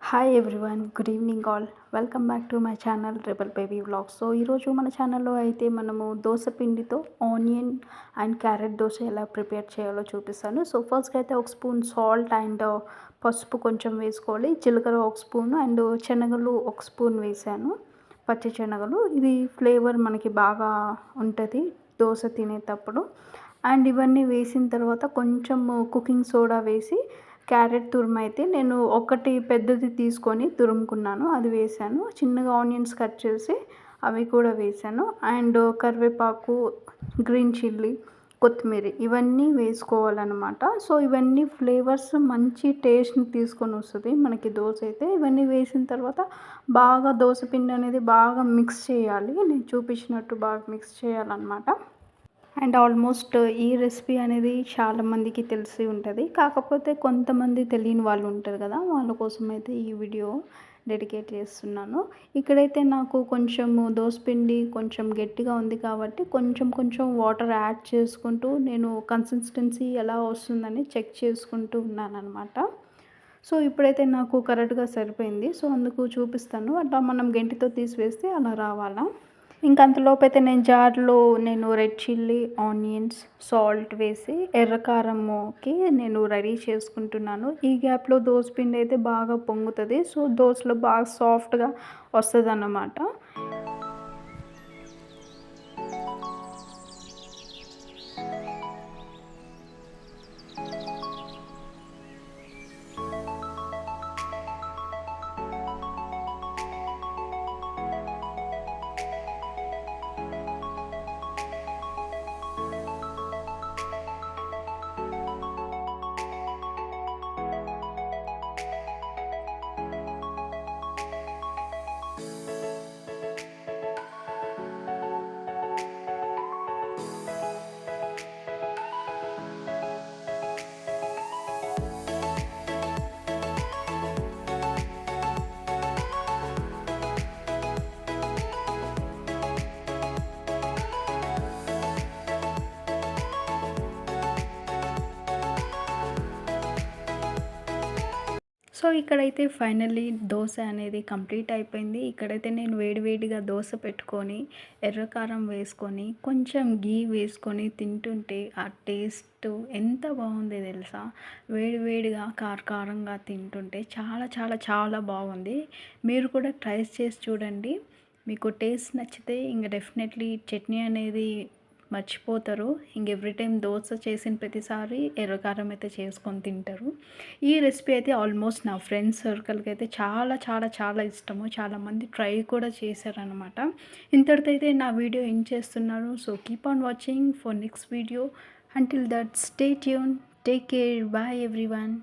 Hi everyone, good evening all. Welcome back to my channel rebel baby vlogs. So ఈరోజు మన ఛానల్లో అయితే మనము దోస పిండితో ఆనియన్ అండ్ క్యారెట్ దోశ ఎలా ప్రిపేర్ చేయాలో చూపిస్తాను. సో ఫస్ట్గా అయితే ఒక స్పూన్ సాల్ట్ అండ్ పసుపు కొంచెం వేసుకోవాలి. జీలకర్ర ఒక స్పూన్ అండ్ శనగలు ఒక స్పూన్ వేసాను, పచ్చి శనగలు. ఇది ఫ్లేవర్ మనకి బాగా ఉంటుంది దోశ తినేటప్పుడు. అండ్ ఇవన్నీ వేసిన తర్వాత కొంచెం కుకింగ్ సోడా వేసి క్యారెట్ తురుమైతే నేను ఒకటి పెద్దది తీసుకొని తురుముకున్నాను, అది వేసాను. చిన్నగా ఆనియన్స్ కట్ చేసి అవి కూడా వేసాను. అండ్ కరివేపాకు, గ్రీన్ చిల్లీ, కొత్తిమీర ఇవన్నీ వేసుకోవాలన్నమాట. సో ఇవన్నీ ఫ్లేవర్స్ మంచి టేస్ట్ని తీసుకొని వస్తుంది మనకి దోశ అయితే. ఇవన్నీ వేసిన తర్వాత బాగా దోశ పిండి అనేది బాగా మిక్స్ చేయాలి, నేను చూపించినట్టు బాగా మిక్స్ చేయాలన్నమాట. అండ్ ఆల్మోస్ట్ ఈ రెసిపీ అనేది చాలామందికి తెలిసి ఉంటుంది, కాకపోతే కొంతమంది తెలియని వాళ్ళు ఉంటారు కదా, వాళ్ళ కోసం అయితే ఈ వీడియో డెడికేట్ చేస్తున్నాను. ఇక్కడైతే నాకు కొంచెం దోసపిండి కొంచెం గట్టిగా ఉంది కాబట్టి కొంచెం కొంచెం వాటర్ యాడ్ చేసుకుంటూ నేను కన్సిస్టెన్సీ ఎలా వస్తుందని చెక్ చేసుకుంటూ ఉన్నానన్నమాట. సో ఇప్పుడైతే నాకు కరెక్ట్గా సరిపోయింది. సో అందుకు చూపిస్తాను, అట్లా మనం గెంటితో తీసివేస్తే అలా రావాలా. ఇంక అంతలోపైతే నేను జార్లో రెడ్ చిల్లీ, ఆనియన్స్, సాల్ట్ వేసి ఎర్రకారంకి నేను రెడీ చేసుకుంటున్నాను. ఈ గ్యాప్లో దోసపిండి అయితే బాగా పొంగుతుంది. సో దోశలో బాగా సాఫ్ట్గా వస్తుంది అన్నమాట. సో ఇక్కడైతే ఫైనల్లీ దోశ అనేది కంప్లీట్ అయిపోయింది. ఇక్కడైతే నేను వేడివేడిగా దోశ పెట్టుకొని ఎర్రకారం వేసుకొని కొంచెం గీ వేసుకొని తింటుంటే ఆ టేస్ట్ ఎంత బాగుంది తెలుసా. వేడివేడిగా కారంగా తింటుంటే చాలా చాలా చాలా బాగుంది. మీరు కూడా ట్రై చేసి చూడండి. మీకు టేస్ట్ నచ్చితే ఇంకా డెఫినెట్లీ చట్నీ అనేది మర్చిపోతారు. ఎవ్రీ టైం దోశ చేసిన ప్రతిసారి ఎర్రకారం అయితే చేసుకొని తింటారు. ఈ రెసిపీ అయితే ఆల్మోస్ట్ నా ఫ్రెండ్స్ సర్కిల్కి అయితే చాలా చాలా చాలా ఇష్టము. చాలామంది ట్రై కూడా చేశారనమాట. ఇంతటితో అయితే నా వీడియో ఎండ్ చేస్తున్నాను. So keep on watching for next video. Until that stay tune, take care, bye everyone.